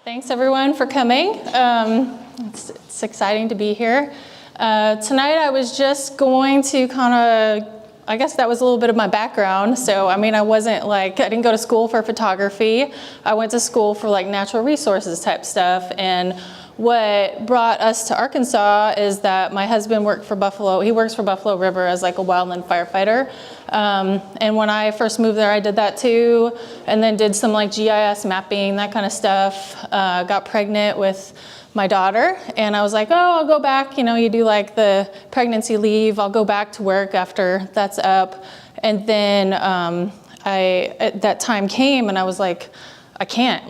Thanks everyone for coming. It's exciting to be here. Tonight I was just going to I guess that was a little bit of my background. So, I mean, I didn't go to school for photography. I went to school for like natural resources type stuff. And what brought us to Arkansas is that my husband worked for Buffalo. He works for Buffalo River as like a wildland firefighter. And when I first moved there, I did that too. And then did some like GIS mapping, that kind of stuff. Got pregnant with my daughter. And I was like, oh, I'll go back. You know, you do like the pregnancy leave. I'll go back to work after that's up. And then that time came and I was like, I can't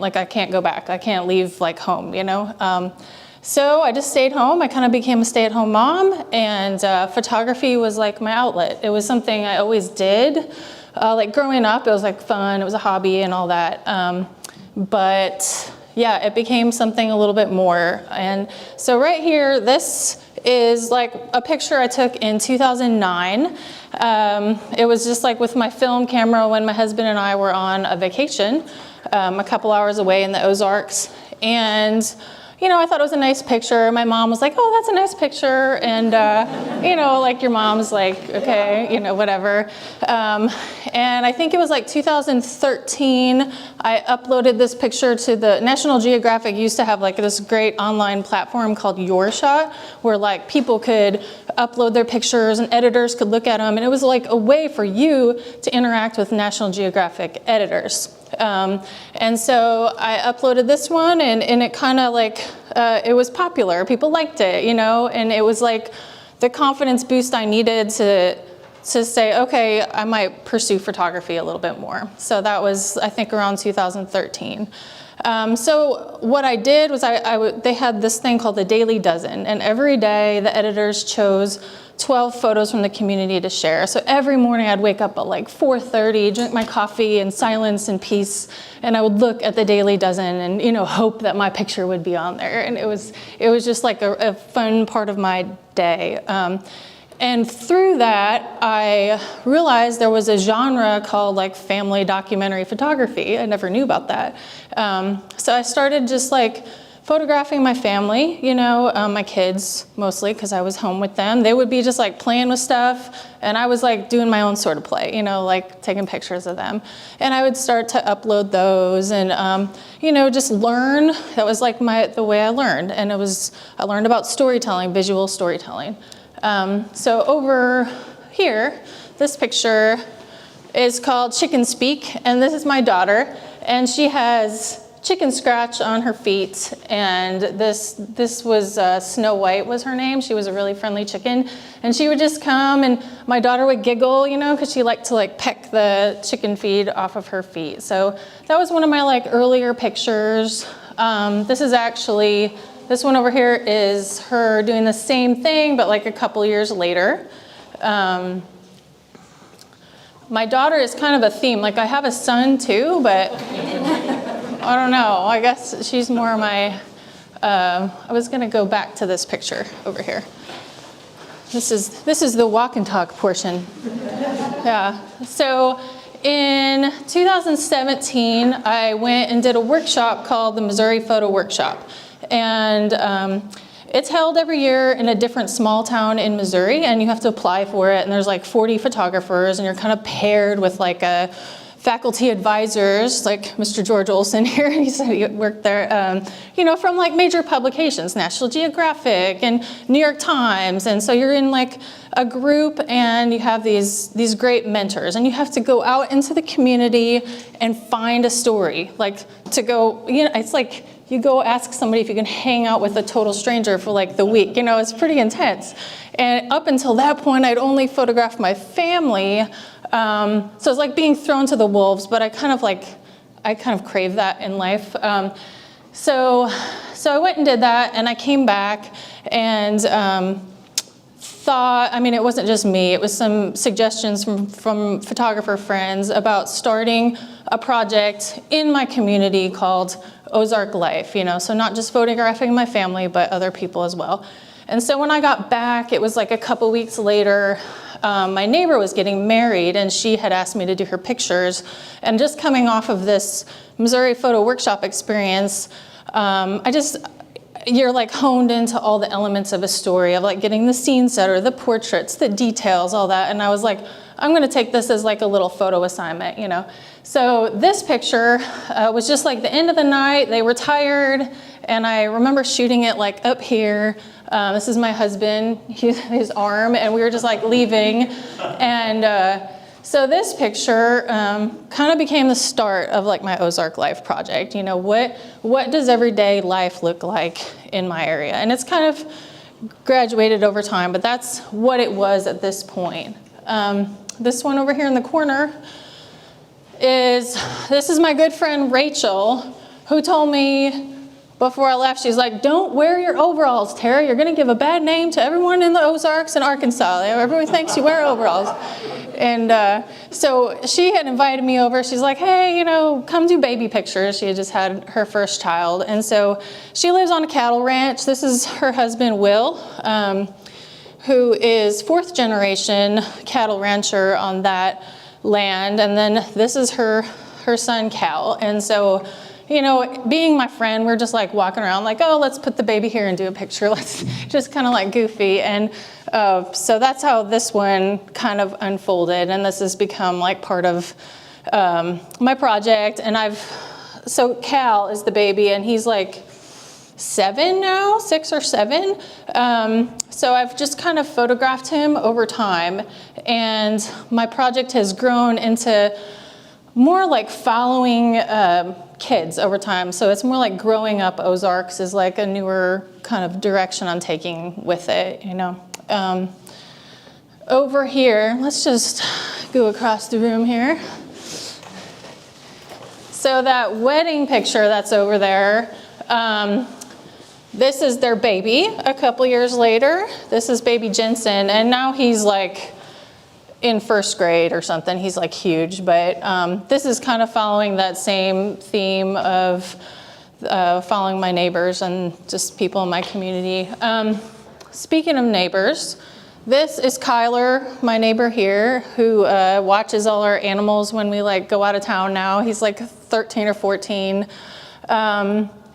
go back. I can't leave like home, you know? So I just stayed home. I kind of became a stay-at-home mom, and photography was like my outlet. It was something I always did. Like growing up, it was like fun. It was a hobby and all that. But yeah, it became something a little bit more. And so right here, this is like a picture I took in 2009. It was just like with my film camera when my husband and I were on a vacation. A couple hours away in the Ozarks. And, you know, I thought it was a nice picture. My mom was like, oh, that's a nice picture. And, you know, like your mom's like, okay, you know, whatever. And I think it was like 2013, I uploaded this picture to the National Geographic used to have like this great online platform called Your Shot, where like people could upload their pictures and editors could look at them. And it was like a way for you to interact with National Geographic editors. And so I uploaded this one and it kind of like, it was popular. People liked it, you know, and it was like the confidence boost I needed to say, okay, I might pursue photography a little bit more. So that was, I think, around 2013. So what I did was they had this thing called the Daily Dozen, and every day the editors chose 12 photos from the community to share. So every morning I'd wake up at like 4:30, drink my coffee in silence and peace, and I would look at the Daily Dozen and, you know, hope that my picture would be on there. And it was just like a fun part of my day. And through that, I realized there was a genre called like family documentary photography. I never knew about that. So I started just like photographing my family, you know, my kids mostly, because I was home with them. They would be just like playing with stuff, and I was like doing my own sort of play, you know, like taking pictures of them. And I would start to upload those and, you know, just learn. That was like the way I learned. And I learned about storytelling, visual storytelling. So over here, this picture is called Chicken Speak, and this is my daughter, and she has chicken scratch on her feet, and this was Snow White was her name. She was a really friendly chicken, and she would just come, and my daughter would giggle, you know, because she liked to like peck the chicken feed off of her feet. So that was one of my like earlier pictures. This one over here is her doing the same thing, but like a couple years later. My daughter is kind of a theme. Like I have a son too, but I don't know. I guess she's more my, I was gonna go back to this picture over here. This is the walk and talk portion. Yeah, so in 2017, I went and did a workshop called the Missouri Photo Workshop. And it's held every year in a different small town in Missouri, and you have to apply for it, and there's like 40 photographers, and you're kind of paired with like a faculty advisors, like Mr. George Olson here, he said he worked there, you know, from like major publications, National Geographic and New York Times. And so you're in like a group and you have these great mentors, and you have to go out into the community and find a story, like to go, you know, it's like you go ask somebody if you can hang out with a total stranger for like the week, you know, it's pretty intense. And up until that point, I'd only photographed my family. So it's like being thrown to the wolves, but I kind of crave that in life. So I went and did that, and I came back and thought, I mean, it wasn't just me, it was some suggestions from photographer friends about starting a project in my community called Ozark Life, you know, so not just photographing my family, but other people as well. And so when I got back, it was like a couple weeks later, my neighbor was getting married, and she had asked me to do her pictures. And just coming off of this Missouri Photo Workshop experience, You're like honed into all the elements of a story, of like getting the scene setter, the portraits, the details, all that. And I was like, I'm gonna take this as like a little photo assignment, you know. So this picture was just like the end of the night. They were tired, and I remember shooting it like up here. This is my husband, his arm, and we were just like leaving. And so this picture kind of became the start of like my Ozark Life project. You know, what does everyday life look like in my area? And it's kind of graduated over time, but that's what it was at this point. This one over here in the corner this is my good friend Rachel, who told me before I left, she's like, don't wear your overalls, Terra. You're going to give a bad name to everyone in the Ozarks and Arkansas. Everyone thinks you wear overalls. And so she had invited me over. She's like, hey, you know, come do baby pictures. She had just had her first child. And so she lives on a cattle ranch. This is her husband, Will, who is 4th generation cattle rancher on that land. And then this is her son, Cal. And so, you know, being my friend, we're just like walking around like, oh, let's put the baby here and do a picture. Let's just kind of like goofy. And so that's how this one kind of unfolded. And this has become like part of my project. And so Cal is the baby, and he's like 7 now, 6 or 7. So I've just kind of photographed him over time. And my project has grown into more like following kids over time. So it's more like growing up Ozarks is like a newer kind of direction I'm taking with it, you know. Over here, let's just go across the room here. So that wedding picture that's over there, this is their baby a couple years later. This is baby Jensen, and now he's like in 1st grade or something. He's like huge, but this is kind of following that same theme of following my neighbors and just people in my community. Speaking of neighbors, this is Kyler, my neighbor here, who watches all our animals when we like go out of town now. He's like 13 or 14.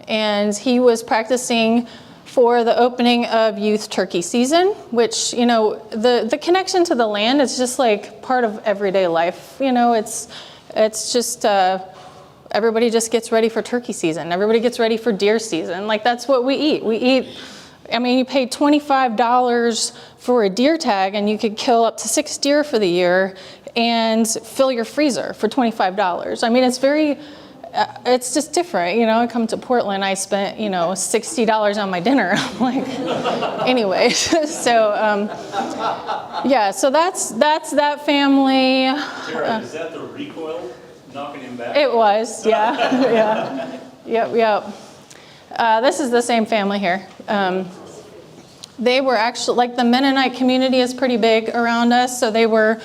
And he was practicing for the opening of youth turkey season, which, you know, the connection to the land is just like part of everyday life. You know, it's just, everybody just gets ready for turkey season. Everybody gets ready for deer season. Like, that's what we eat. I mean, you pay $25 for a deer tag, and you could kill up to 6 deer for the year and fill your freezer for $25. I mean, it's just different, you know. I come to Portland, I spent, you know, $60 on my dinner. I'm like, anyway. So, yeah. So that's that family. Terra, is that the recoil knocking him back? It was, yeah, yeah, yep. This is the same family here. They were actually, like, the Mennonite community is pretty big around us, so they were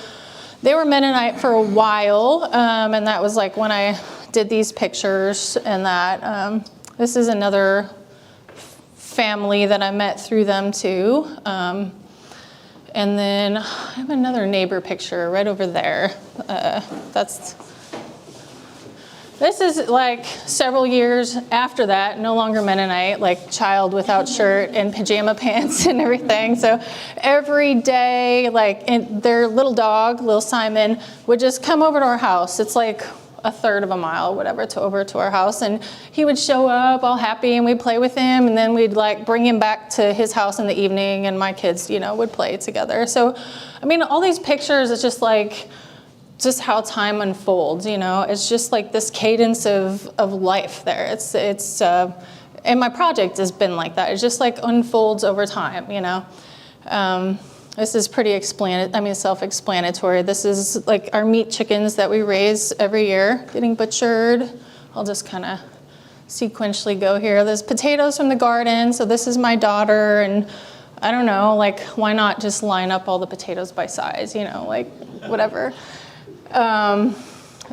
Mennonite for a while, and that was like when I did these pictures and that. This is another family that I met through them too. And then I have another neighbor picture right over there. This is like several years after that, no longer Mennonite, like child without shirt and pajama pants and everything. So every day, like, their little dog, little Simon, would just come over to our house. It's like a third of a mile, whatever, over to our house. And he would show up all happy, and we'd play with him. And then we'd like bring him back to his house in the evening, and my kids, you know, would play together. So, I mean, all these pictures, it's just like, just how time unfolds, you know. It's just like this cadence of life there. And my project has been like that. It just like unfolds over time, you know. This is pretty self-explanatory. This is like our meat chickens that we raise every year, getting butchered. I'll just kind of sequentially go here. There's potatoes from the garden. So this is my daughter, and I don't know, like, why not just line up all the potatoes by size, you know, like, whatever.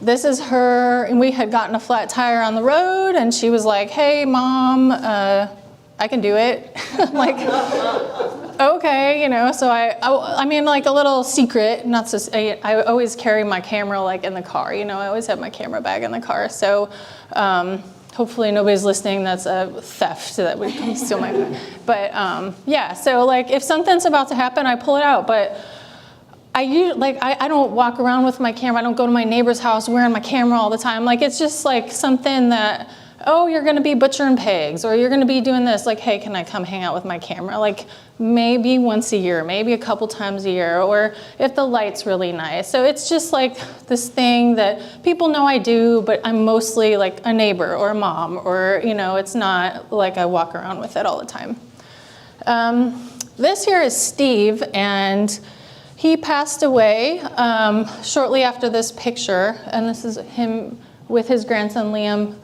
This is her, and we had gotten a flat tire on the road, and she was like, hey, Mom, I can do it. I'm like, okay, you know. So I mean, like, a little secret, not so, I always carry my camera like in the car, you know. I always have my camera bag in the car. So hopefully nobody's listening that's a theft so that would come steal my phone. But yeah, so like if something's about to happen, I pull it out. But I don't walk around with my camera. I don't go to my neighbor's house wearing my camera all the time. Like it's just like something that, oh, you're gonna be butchering pigs or you're gonna be doing this. Like, hey, can I come hang out with my camera? Like maybe once a year, maybe a couple times a year, or if the light's really nice. So it's just like this thing that people know I do, but I'm mostly like a neighbor or a mom, or it's not like I walk around with it all the time. This here is Steve, and he passed away shortly after this picture, and this is him with his grandson Liam.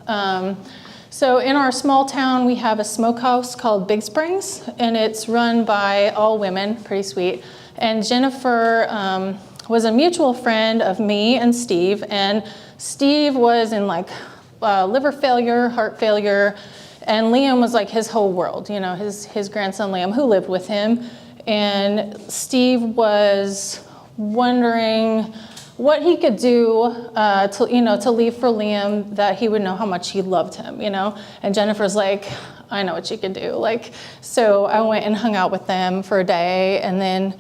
So in our small town, we have a smokehouse called Big Springs, and it's run by all women, pretty sweet. And Jennifer was a mutual friend of me and Steve, and Steve was in like liver failure, heart failure, and Liam was like his whole world, his grandson Liam, who lived with him. And Steve was wondering what he could do to leave for Liam, that he would know how much he loved him, And Jennifer's like, I know what you could do. Like, so I went and hung out with them for a day, and then,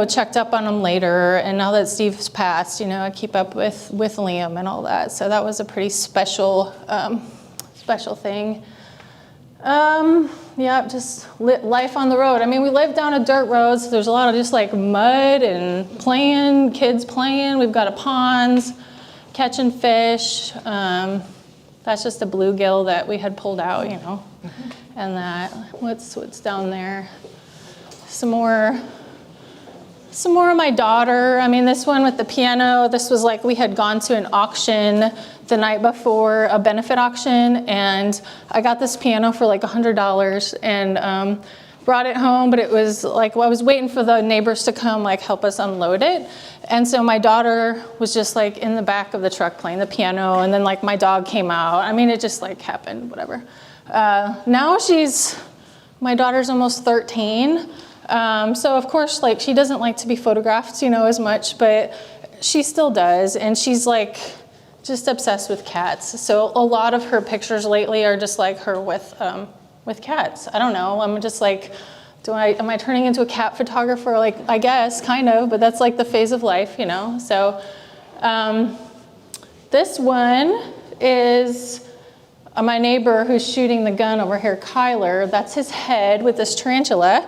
checked up on him later. And now that Steve's passed, I keep up with Liam and all that. So that was a pretty special thing. Yeah, just life on the road. I mean, we live down a dirt road, so there's a lot of just like mud and kids playing. We've got a pond, catching fish. That's just a bluegill that we had pulled out, And that, what's down there? Some more of my daughter. I mean, this one with the piano, this was like we had gone to an auction the night before, a benefit auction, and I got this piano for like $100 and brought it home, but it was like, I was waiting for the neighbors to come like help us unload it. And so my daughter was just like in the back of the truck playing the piano, and then like my dog came out. I mean, it just like happened, whatever. Now my daughter's almost 13. So of course, like she doesn't like to be photographed, as much, but she still does. And she's like just obsessed with cats. So a lot of her pictures lately are just like her with cats. I don't know. I'm just like, am I turning into a cat photographer? Like, I guess kind of, but that's like the phase of life, So, this one is my neighbor who's shooting the gun over here, Kyler. That's his head with this tarantula.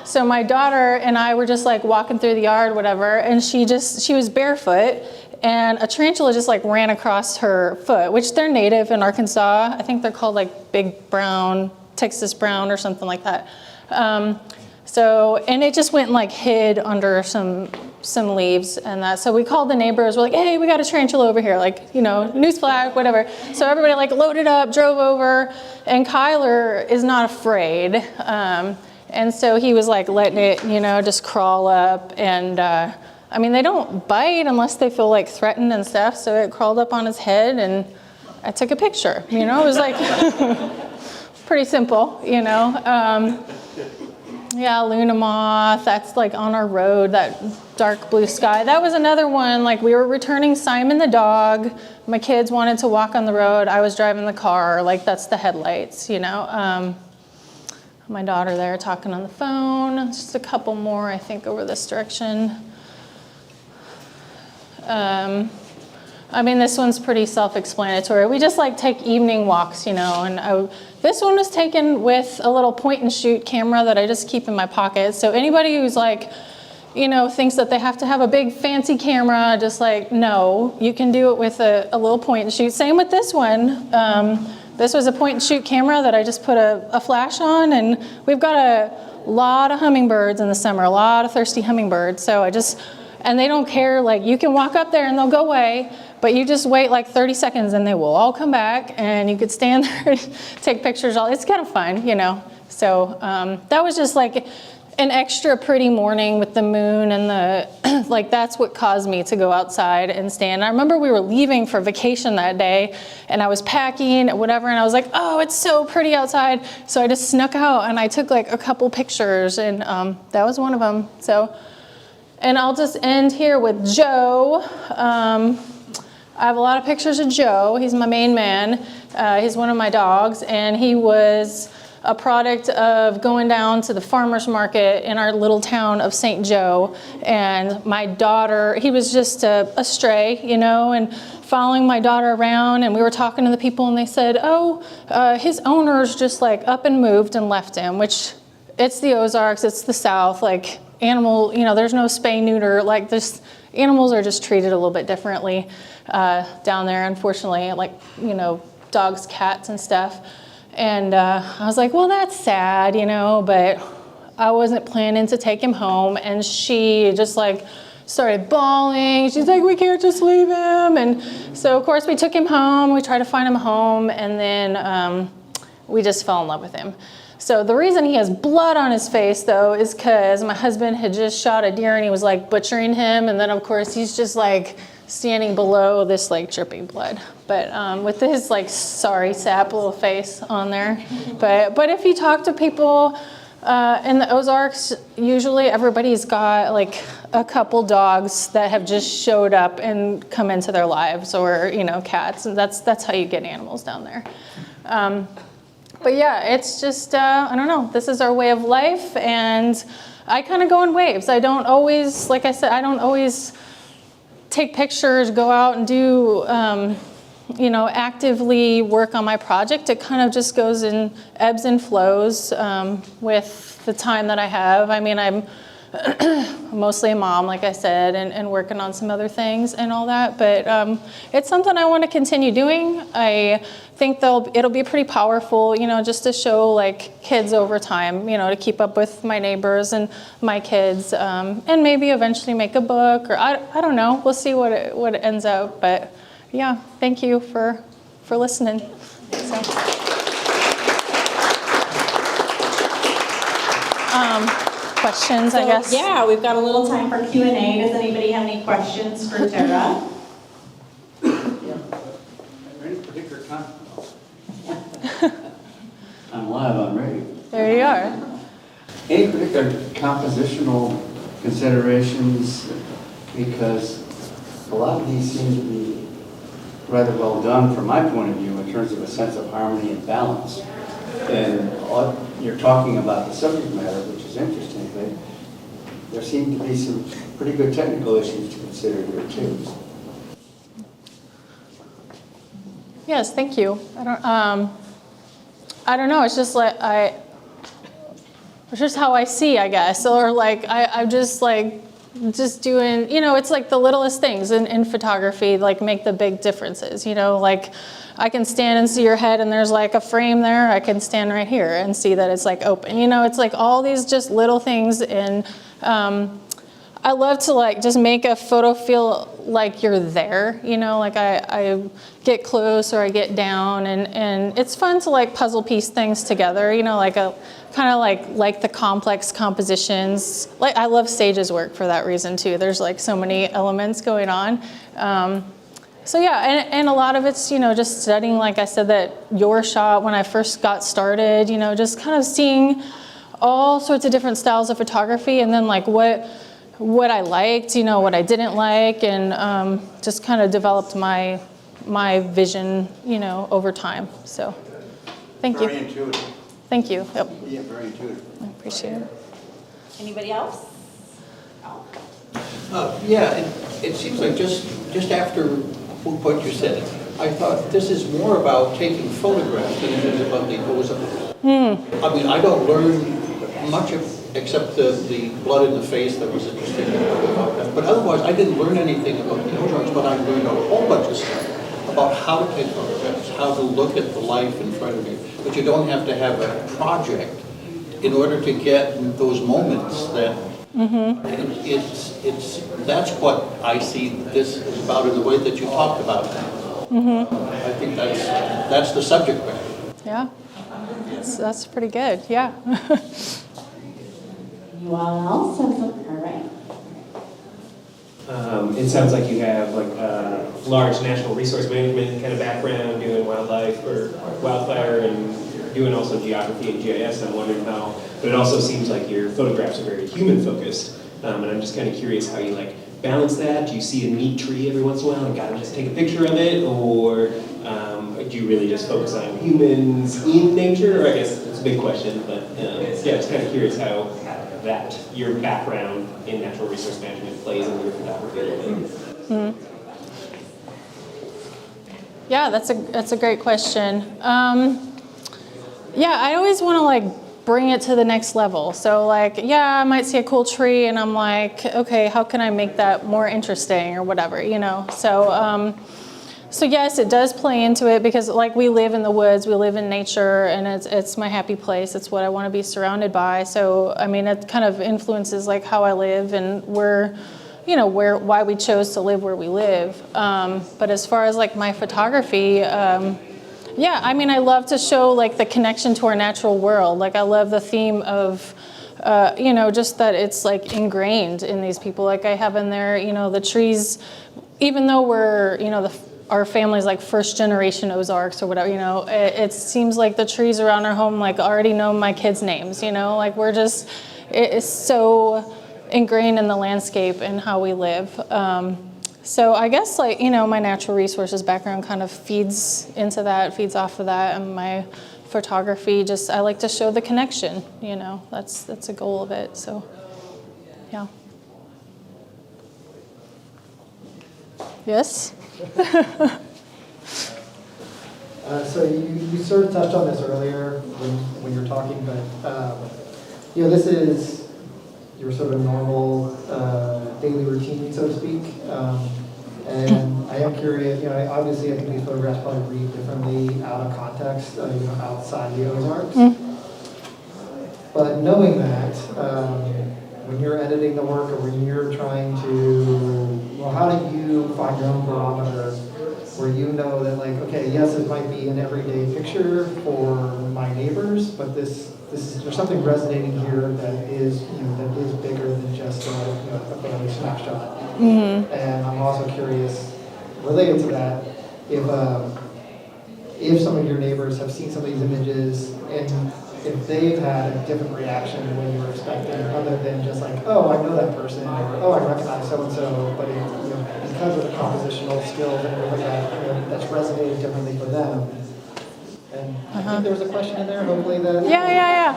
So my daughter and I were just like walking through the yard, whatever, and she was barefoot, and a tarantula just like ran across her foot, which they're native in Arkansas. I think they're called like big brown, Texas brown or something like that. And it just went and like hid under some leaves and that. So we called the neighbors. We're like, hey, we got a tarantula over here, like, newsflash, whatever. So everybody like loaded up, drove over, and Kyler is not afraid. And so he was like letting it, just crawl up. And I mean, they don't bite unless they feel like threatened and stuff. So it crawled up on his head, and I took a picture. It was like pretty simple, Yeah, Luna moth, that's like on our road, that dark blue sky. That was another one, like we were returning Simon the dog. My kids wanted to walk on the road. I was driving the car, like that's the headlights, My daughter there talking on the phone. Just a couple more, I think, over this direction. I mean, this one's pretty self-explanatory. We just like take evening walks, and this one was taken with a little point and shoot camera that I just keep in my pocket. So anybody who's like, thinks that they have to have a big fancy camera, just like, no, you can do it with a little point and shoot. Same with this one. This was a point and shoot camera that I just put a flash on, and we've got a lot of hummingbirds in the summer, a lot of thirsty hummingbirds. So and they don't care, like you can walk up there and they'll go away, but you just wait like 30 seconds and they will all come back, and you could stand there and take pictures. It's kind of fun, So that was just like an extra pretty morning with the moon and like that's what caused me to go outside and stand. I remember we were leaving for vacation that day, and I was packing whatever, and I was like, oh, it's so pretty outside. So I just snuck out and I took like a couple pictures, and that was one of them. So. And I'll just end here with Joe. I have a lot of pictures of Joe. He's my main man. He's one of my dogs, and he was a product of going down to the farmer's market in our little town of St. Joe. And my daughter, he was just a stray, you know, and following my daughter around, and we were talking to the people, and they said, oh, his owner's just like up and moved and left him, which it's the Ozarks, it's the South, like animal, you know, there's no spay neuter, like this, animals are just treated a little bit differently down there, unfortunately, like, you know, dogs, cats and stuff. And I was like, well, that's sad, you know, but I wasn't planning to take him home. And she just like started bawling. She's like, we can't just leave him. And so, of course, we took him home. We tried to find him a home. And then we just fell in love with him. So the reason he has blood on his face, though, is because my husband had just shot a deer and he was like butchering him. And then, of course, he's just like standing below this like dripping blood, but with his like sorry sap little face on there. But if you talk to people in the Ozarks, usually everybody's got like a couple dogs that have just showed up and come into their lives, or you know, cats, and that's how you get animals down there. But yeah, it's just I don't know. This is our way of life, and I kind of go in waves. I don't always, like I said, I don't always take pictures, go out and do, you know, actively work on my project. It kind of just goes in ebbs and flows with the time that I have. I mean, I'm mostly a mom, like I said, and working on some other things and all that. But it's something I want to continue doing. I think it'll be pretty powerful, you know, just to show like kids over time, you know, to keep up with my neighbors and my kids, and maybe eventually make a book, or I don't know. We'll see what it ends up. But yeah, thank you for listening. Questions, I guess. Yeah, we've got a little time for Q&A. Does anybody have any questions for Terra? Any particular I'm live on radio. There you are. Any particular compositional considerations? Because a lot of these seem to be rather well done from my point of view in terms of a sense of harmony and balance. And you're talking about the subject matter, which is interesting, but there seem to be some pretty good technical issues to consider here too. Yes, thank you. I don't know. It's just like it's just how I see, I guess, or like I'm just like just doing. You know, it's like the littlest things in photography like make the big differences. You know, like I can stand and see your head, and there's like a frame there. I can stand right here and see that it's like open. You know, it's like all these just little things, and I love to like just make a photo feel like you're there, you know, like I get close or I get down, and it's fun to like puzzle piece things together, you know, like a kind of like the complex compositions. Like I love Sage's work for that reason too. There's like so many elements going on. So yeah, and a lot of it's, you know, just studying, like I said, that your shot when I first got started, you know, just kind of seeing all sorts of different styles of photography, and then like what I liked, you know, what I didn't like, and just kind of developed my vision, you know, over time. So, thank you. Very intuitive. Thank you. Yep. Yeah, very intuitive. I appreciate it. Anybody else? Yeah, it seems like just after what you said, I thought this is more about taking photographs than it is about the Ozarks. I mean, I don't learn much except the blood in the face that was interesting about that. But otherwise, I didn't learn anything about the Ozarks, but I learned a whole bunch of stuff about how to take photographs, how to look at the life in front of you. But you don't have to have a project in order to get those moments that that's what I see this is about in the way that you talked about it. I think that's the subject matter. Yeah, that's pretty good. Yeah. You all else? All right. It sounds like you have like a large national resource management kind of background, doing wildlife or wildfire, and doing also geography and GIS. I'm wondering how, but it also seems like your photographs are very human focused, and I'm just kind of curious how you like balance that? Do you see a neat tree every once in a while and gotta just take a picture of it? Or do you really just focus on humans in nature? Or I guess it's a big question, but yeah, just kind of curious how your background in natural resource management plays into your photography a little bit. Mm-hmm. Yeah, that's a great question. Yeah, I always want to like bring it to the next level. So like, yeah, I might see a cool tree and I'm like, okay, how can I make that more interesting or whatever, you know? So, so yes, it does play into it because like we live in the woods, we live in nature, and it's my happy place. It's what I want to be surrounded by. So, I mean, it kind of influences like how I live and why we chose to live where we live. But as far as like my photography, yeah, I mean, I love to show like the connection to our natural world. Like I love the theme of, just that it's like ingrained in these people. Like I have in there, the trees, even though we're, our family's like first generation Ozarks or whatever, it seems like the trees around our home like already know my kids' names, like it's so ingrained in the landscape and how we live. So I guess like, my natural resources background kind of feeds into that, feeds off of that, and my photography I like to show the connection, that's a goal of it, so yeah. Yes? So you sort of touched on this earlier when you were talking, but this is your sort of normal daily routine, so to speak. And I am curious, obviously I think these photographs probably read differently out of context, outside the Ozarks. But knowing that, when you're editing the work or when you're trying to, how do you find your own barometer where you know that like, okay, yes, it might be an everyday picture for my neighbors, but there's something resonating here that is bigger than just a family snapshot. Mm-hmm. And I'm also curious, related to that, if some of your neighbors have seen some of these images and if they've had a different reaction than what you were expecting, other than just like, oh, I know that person, or oh, I recognize so and so, but because of the compositional skills and everything like that, that's resonated differently for them. And I think there was a question in there, hopefully that... Yeah.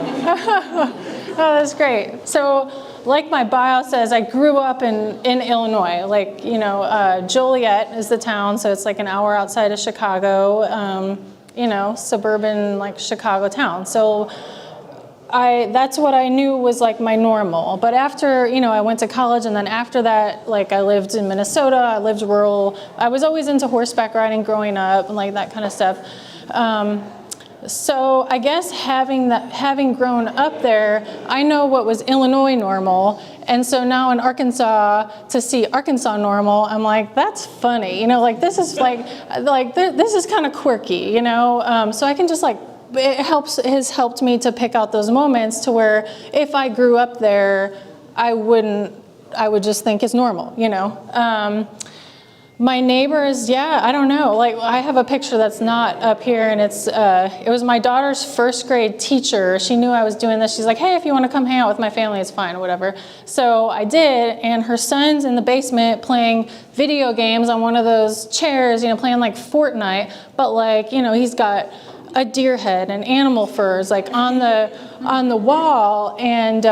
Oh, that's great. So, like my bio says, I grew up in Illinois. Like, Joliet is the town, so it's like an hour outside of Chicago, suburban, like, Chicago town. So, that's what I knew was like my normal. But after, I went to college, and then after that, like I lived in Minnesota, I lived rural. I was always into horseback riding growing up and like that kind of stuff. So I guess having grown up there, I know what was Illinois normal, and so now in Arkansas, to see Arkansas normal, I'm like, that's funny, this is this is kind of quirky, so I can just like, has helped me to pick out those moments to where if I grew up there, I would just think it's normal, My neighbors, I don't know. Like I have a picture that's not up here, and it was my daughter's first grade teacher. She knew I was doing this. She's like, hey, if you want to come hang out with my family, it's fine, whatever. So I did, and her son's in the basement playing video games on one of those chairs, playing like Fortnite, but like, he's got a deer head and animal furs like on the wall, and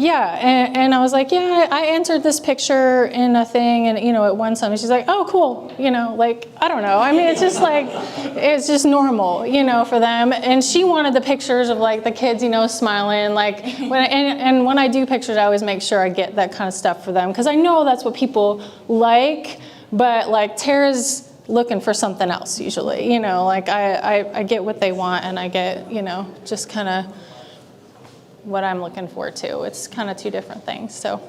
and I was like, I entered this picture in a thing, and at one time, she's like, oh, cool, like, I don't know. I mean, it's just like, it's just normal, for them. And she wanted the pictures of like the kids, smiling, like, when I do pictures, I always make sure I get that kind of stuff for them, because I know that's what people like, but like Tara's looking for something else usually, like I get what they want, and I get, just kind of what I'm looking for too. It's kind of two different things. So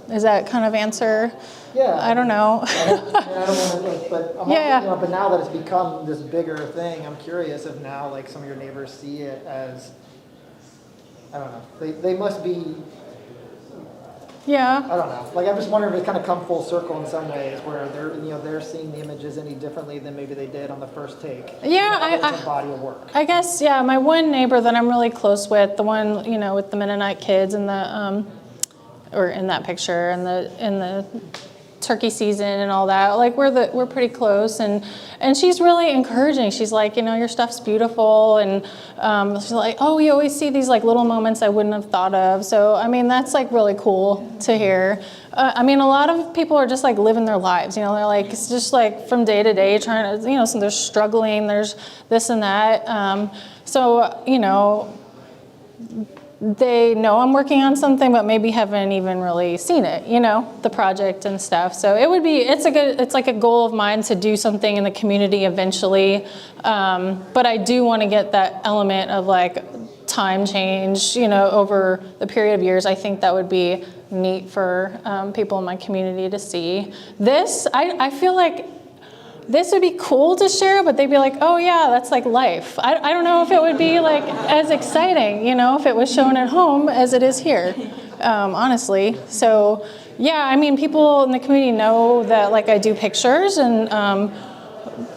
does that kind of answer? Yeah. I don't know. I don't want to, but but now that it's become this bigger thing, I'm curious if now like some of your neighbors see it as, I don't know, they must be, yeah. I don't know. Like I'm just wondering if it's kind of come full circle in some ways where they're seeing the images any differently than maybe they did on the first take. Yeah, it's a body of work. I guess my one neighbor that I'm really close with, the one with the Mennonite kids and or in that picture, in the turkey season and all that. Like we're pretty close, and she's really encouraging. She's like, you know, your stuff's beautiful, and she's like, oh, we always see these like little moments I wouldn't have thought of. So I mean, that's like really cool to hear. I mean, a lot of people are just like living their lives, you know, they're like, it's just like from day to day trying to, you know, so they're struggling, there's this and that. So, you know, they know I'm working on something, but maybe haven't even really seen it, you know, the project and stuff. So it's like a goal of mine to do something in the community eventually. But I do want to get that element of like time change, you know, over the period of years. I think that would be neat for people in my community to see. This, I feel like this would be cool to share, but they'd be like, oh yeah, that's like life. I don't know if it would be like as exciting, you know, if it was shown at home as it is here, honestly. So yeah, I mean, people in the community know that like I do pictures, and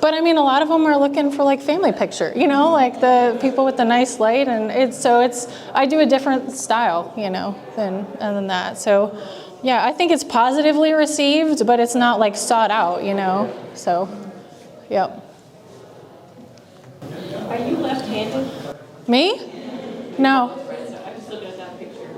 but I mean, a lot of them are looking for like family picture, you know, like the people with the nice light, and I do a different style, you know, than that. So yeah, I think it's positively received, but it's not like sought out, you know, so, yep. Are you left-handed? Me? No. I'm just looking at that picture.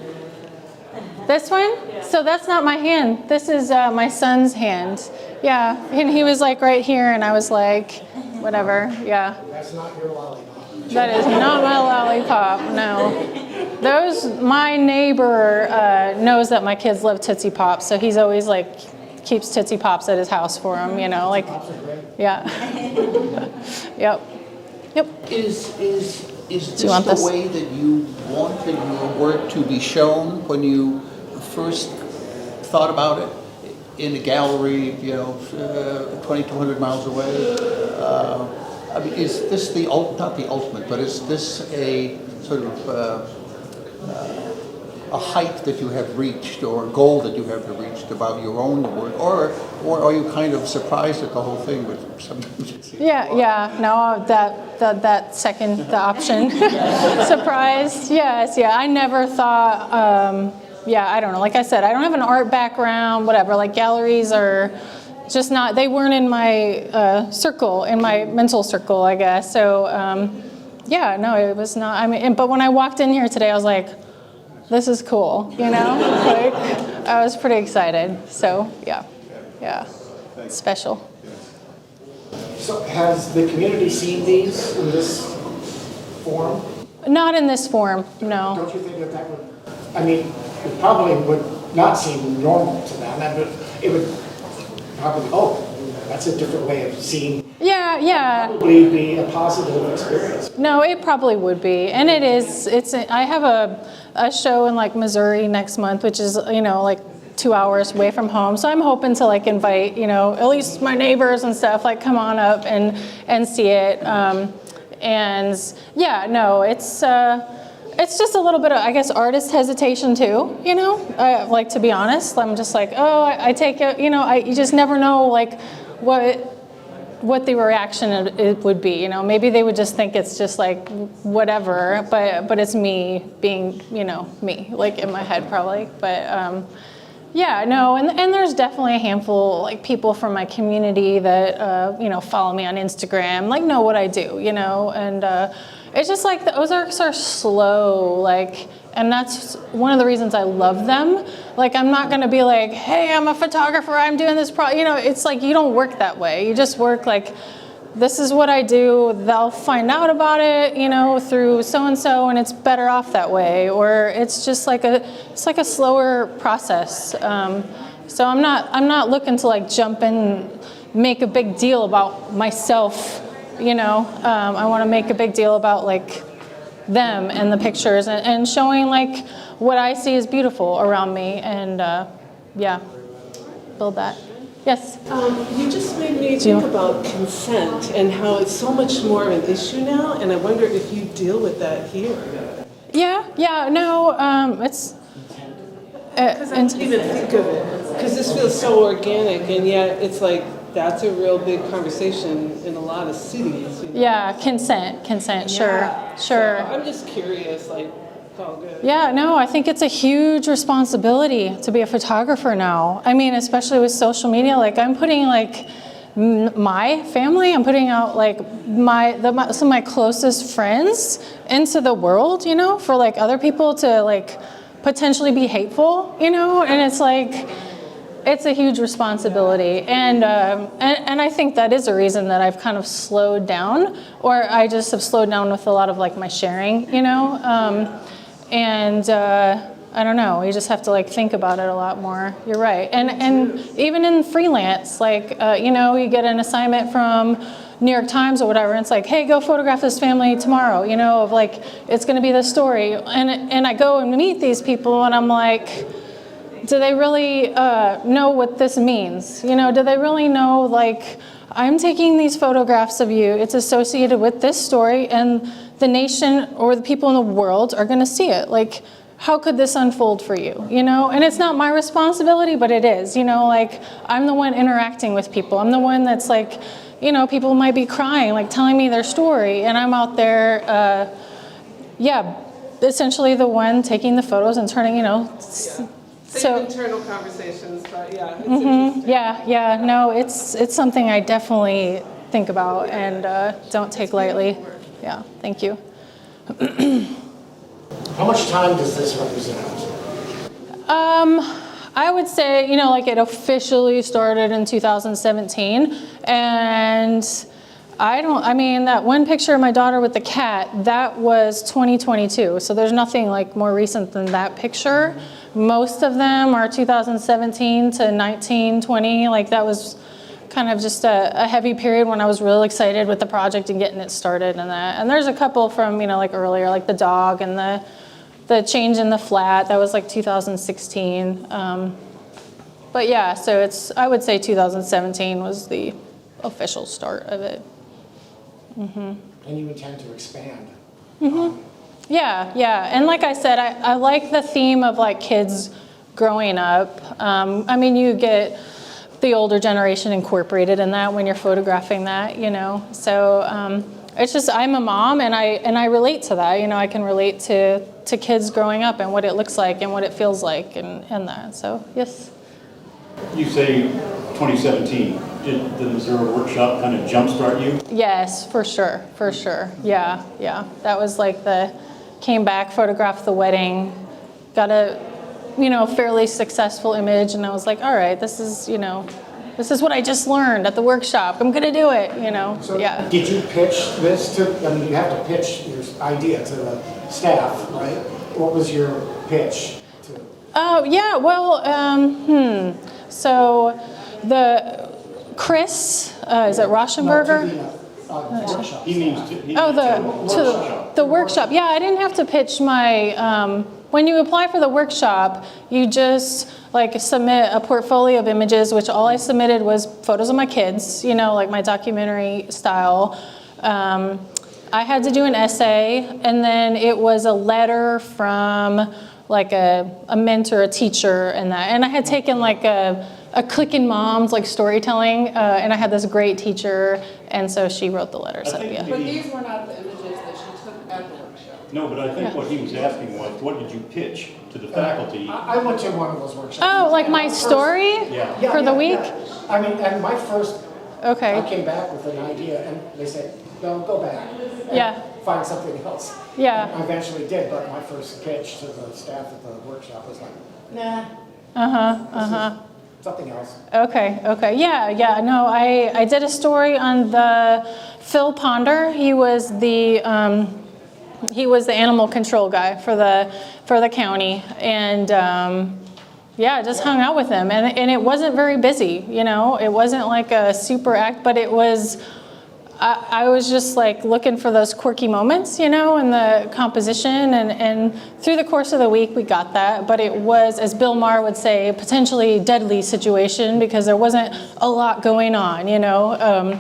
This one? So that's not my hand. This is my son's hand. Yeah, and he was like right here, and I was like, whatever, yeah. That's not your lollipop. That is not my lollipop, no. My neighbor knows that my kids love Tootsie Pops, so he's always like, keeps Tootsie Pops at his house for them, you know, like, yeah. Yep. Is this you want the this? way that you wanted your work to be shown when you first thought about it? In a gallery, you know, 2,200 miles away? I mean, is this not the ultimate, but is this a sort of a height that you have reached, or a goal that you have reached about your own work, or are you kind of surprised at the whole thing? With sometimes Yeah, no, that second, the option, surprised, yes, yeah, I never thought, yeah, I don't know, like I said, I don't have an art background, whatever, like galleries are just not, they weren't in my circle, in my mental circle, I guess, so, yeah, no, it was not, I mean, but when I walked in here today, I was like, this is cool, you know, like, I was pretty excited, so, yeah, special. So has the community seen these in this form? Not in this form, no. Don't you think that would, I mean, it probably would not seem normal to them, and it would probably, that's a different way of seeing. Yeah. Probably be a positive experience. No, it probably would be, and it is. I have a show in like Missouri next month, which is, you know, like 2 hours away from home. So I'm hoping to like invite, you know, at least my neighbors and stuff, like come on up and see it. And yeah, no, it's just a little bit of, I guess, artist hesitation too, you know, like, to be honest, I'm just like, I take it, you know, you just never know like what the reaction it would be, you know, maybe they would just think it's just like whatever, but it's me being, you know, me, like in my head probably, but yeah, no, and there's definitely a handful, like people from my community that, you know, follow me on Instagram, like know what I do, you know, and it's just like the Ozarks are slow, like, and that's one of the reasons I love them. Like, I'm not gonna be like, hey, I'm a photographer, I'm doing this you know, it's like, you don't work that way. You just work like, this is what I do, they'll find out about it, you know, through so-and-so, and it's better off that way. Or it's just like it's like a slower process. So I'm not looking to like jump in, make a big deal about myself, you know. I wanna make a big deal about like them and the pictures and showing like what I see is beautiful around me, and yeah, build that. Yes? You just made me think about consent and how it's so much more of an issue now, and I wonder if you deal with that here. Yeah, no, it's... Because I didn't even think of it, because this feels so organic, and yet it's like, that's a real big conversation in a lot of cities. You know? Yeah, consent, sure. So I'm just curious, like, It's all good. Yeah, no, I think it's a huge responsibility to be a photographer now. I mean, especially with social media, like I'm putting like my family, I'm putting out like some of my closest friends into the world, you know, for like other people to like potentially be hateful, you know, and it's like, it's a huge responsibility, and I think that is a reason that I've kind of slowed down, or I just have slowed down with a lot of like my sharing, you know, I don't know, you just have to like think about it a lot more. You're right, and even in freelance, like you know, you get an assignment from New York Times or whatever, and it's like, hey, go photograph this family tomorrow, you know, of like it's going to be this story, and I go and meet these people, and I'm like, do they really know what this means? You know, do they really know, like, I'm taking these photographs of you, it's associated with this story, and the nation or the people in the world are gonna see it. Like, how could this unfold for you, you know? And it's not my responsibility, but it is, you know, like, I'm the one interacting with people. I'm the one that's like, you know, people might be crying, like telling me their story, and I'm out there, yeah, essentially the one taking the photos and turning, you know, Same internal conversations, but yeah, it's interesting. Yeah, no, it's something I definitely think about and don't take lightly. Yeah, thank you. How much time does this represent? I would say, you know, like it officially started in 2017, and I mean, that one picture of my daughter with the cat, that was 2022, so there's nothing like more recent than that picture. Most of them are 2017 to 19, 20, like that was kind of just a heavy period when I was really excited with the project and getting it started and that. And there's a couple from, you know, like earlier, like the dog and the change in the flat, that was like 2016. But yeah, so I would say 2017 was the official start of it. And you intend to expand? Yeah, and like I said, I like the theme of like kids growing up. I mean, you get the older generation incorporated in that when you're photographing that, you know. So it's just, I'm a mom, and I relate to that. You know, I can relate to kids growing up and what it looks like and what it feels like and that. So yes. You say 2017. Did the Missouri workshop kind of jumpstart you? Yes, for sure. Yeah. That was like came back, photographed the wedding, got a, you know, fairly successful image, and I was like, all right, this is what I just learned at the workshop. I'm gonna do it, you know. So yeah. Did you pitch this to, I mean, you have to pitch your idea to the staff, right? What was your pitch to? Oh, yeah, well, so Chris, is it Rauschenberger? Workshop. He means The workshop. Yeah, I didn't have to pitch my, when you apply for the workshop, you just like submit a portfolio of images, which all I submitted was photos of my kids, you know, like my documentary style. I had to do an essay, and then it was a letter from like a mentor, a teacher, and that. And I had taken like a Clickin' Moms, like storytelling, and I had this great teacher, and so she wrote the letter. So yeah. But these were not the images that she took at the workshop. No, but I think what he was asking was, what did you pitch to the faculty? I went to one of those workshops. Oh, like my story Yeah. for the week? Yeah. I mean, and my first, Okay. I came back with an idea, and they said, no, go back. And Yeah. Find something else. Yeah. I eventually did, but my first pitch to the staff at the workshop was like, nah. Something else. Okay. Yeah, no, I did a story on the Phil Ponder. He was the animal control guy for the county, and yeah, just hung out with him, and it wasn't very busy, you know. It wasn't like a super act, but it was. I was just like looking for those quirky moments, you know, in the composition, and through the course of the week we got that, but it was, as Bill Maher would say, a potentially deadly situation because there wasn't a lot going on, you know,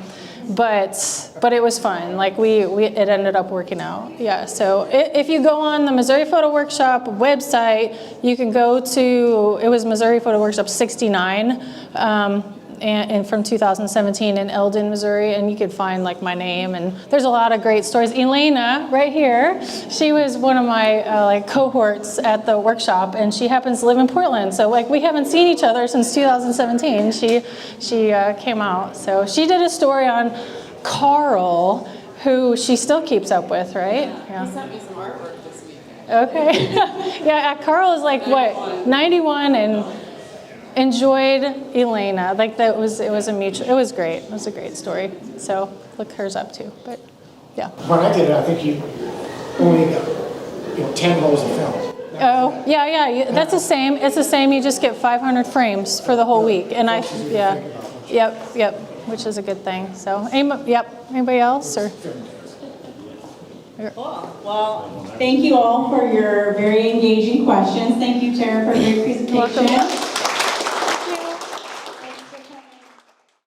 but it was fun. Like it ended up working out. Yeah, so if you go on the Missouri Photo Workshop website, you can go to, it was Missouri Photo Workshop 69, and from 2017 in Eldon, Missouri, and you could find like my name, and there's a lot of great stories. Elena, right here, she was one of my like cohorts at the workshop, and she happens to live in Portland, so like we haven't seen each other since 2017. She came out, so she did a story on Carl, who she still keeps up with, right? Yeah. He sent me some artwork this week. Okay. Yeah, Carl is like, what, 91 and enjoyed Elena. Like it was a mutual, it was great. It was a great story. So look hers up too, but yeah. When I did it, I think you only got, 10 rolls of film. Oh, yeah, that's the same. It's the same. You just get 500 frames for the whole week. And yep, which is a good thing. So, anybody else or? Cool. Well, thank you all for your very engaging questions. Thank you, Tara, for your presentation. Welcome.